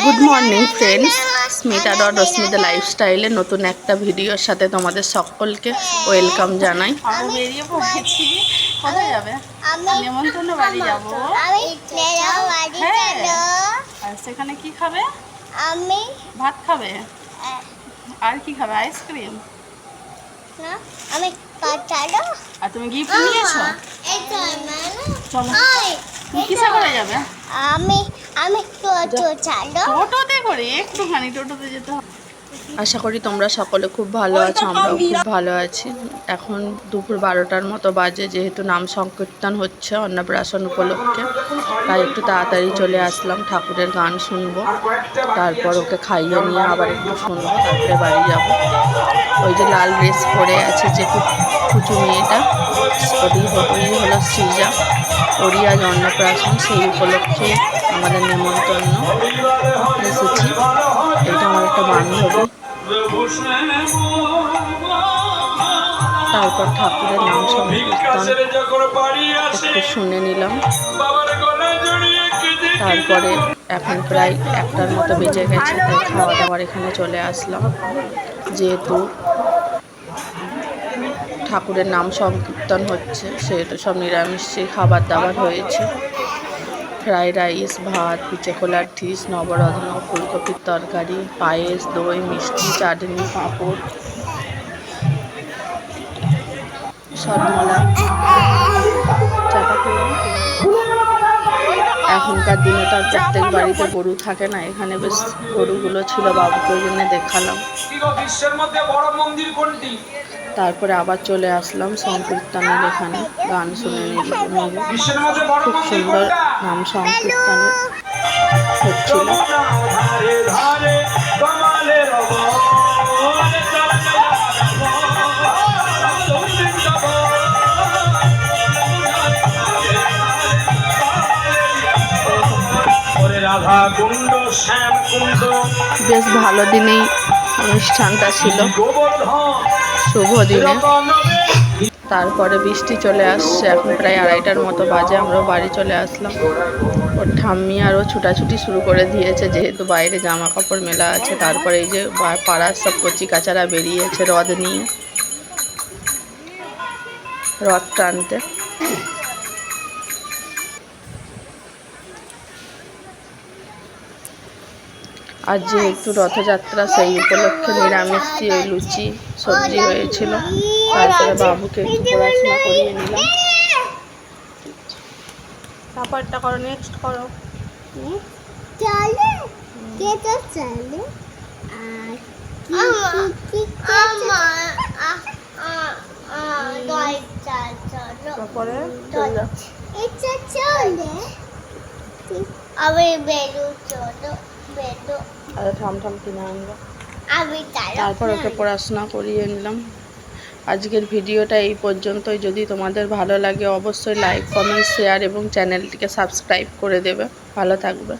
Good morning friends, Smita dot Smita লাইফস্টাইলের নতুন একটা ভিডিওর সাথে তোমাদের সকলকে ওয়েলকাম জানাই। আমরা বেরিয়ে পড়েছি। কোথায় যাবে? নেমন্তন্ন বাড়ি যাবো। আর সেখানে কি খাবে? আমি ভাত খাবে। আর কি খাবে? আইসক্রিম না, আমি কাঁচালো। আর তুমি গিফট নিয়েছো? চলো, তুমি কিসে করে যাবে? আমি টোটো চালো। টোটোতে করে? একটুখানি টোটোতে যেতে হবে। আশা করি তোমরা সকলে খুব ভালো আছো, আমরাও খুব ভালো আছি। এখন দুপুর 12টার মতো বাজে, যেহেতু নাম সংকীর্তন হচ্ছে অন্নপ্রাশন উপলক্ষে, তাই একটু তাড়াতাড়ি চলে আসলাম। ঠাকুরের গান শুনবো, তারপর ওকে খাইয়ে নিয়ে আবার একটু শুনবো, তারপরে বাড়ি যাব। ওই যে লাল ড্রেস পরে আছে যে কুচু মেয়েটা, ওই হলো সৃজা, ওরই আজ অন্নপ্রাশন। সেই উপলক্ষে আমাদের নেমন্তন্ন এসেছি। এটা আমার একটা বান্ধবী। তারপর ঠাকুরের নাম সংকীর্তন একটু শুনে নিলাম। তারপরে এখন প্রায় 1টার মতো বেজে গেছে, তাই খাওয়া দাওয়ার এখানে চলে আসলাম। যেহেতু ঠাকুরের নাম সংকীর্তন হচ্ছে, সেহেতু সব নিরামিষই খাবার দাবার হয়েছে। ফ্রাইড রাইস, ভাত, পিচে কলার ডিশ, নবরত্ন, ফুলকপির তরকারি, পায়েস, দই, মিষ্টি, চাটনি, পাঁপড়, সরমলা, এখনকার দিনে তো আর প্রত্যেক বাড়িতে গরু থাকে না, এখানে বেশ গরুগুলো ছিল, বাবুকে ওই জন্য দেখালাম। তারপরে আবার চলে আসলাম সংকীর্তনের এখানে, গান শুনে নিলাম। খুব সুন্দর নাম সংকীর্তন হচ্ছিল। বেশ ভালো দিনেই অনুষ্ঠানটা ছিল, শুভ দিনে। তারপরে বৃষ্টি চলে আসছে, এখন প্রায় 2:30টার মতো বাজে, আমরাও বাড়ি চলে আসলাম। ওর ঠাম্মি আরও ছুটাছুটি শুরু করে দিয়েছে, যেহেতু বাইরে জামা কাপড় মেলা আছে। তারপরে এই যে পাড়ার সব কচি কাচারা বেরিয়েছে রথ নিয়ে, রথ টানতে। আর যেহেতু রথযাত্রা, সেই উপলক্ষে নিরামিষ দিয়ে লুচি সবজি হয়েছিল। তারপরে বাবুকে একটু পড়াশোনা করিয়ে নিলাম। তারপরটা করো, নেক্সট করো। ঠাম কিনে আনবো, তারপর ওকে পড়াশোনা করিয়ে নিলাম। আজকের ভিডিওটা এই পর্যন্তই। যদি তোমাদের ভালো লাগে অবশ্যই লাইক, কমেন্ট, শেয়ার এবং চ্যানেলটিকে সাবস্ক্রাইব করে দেবে। ভালো থাকবে।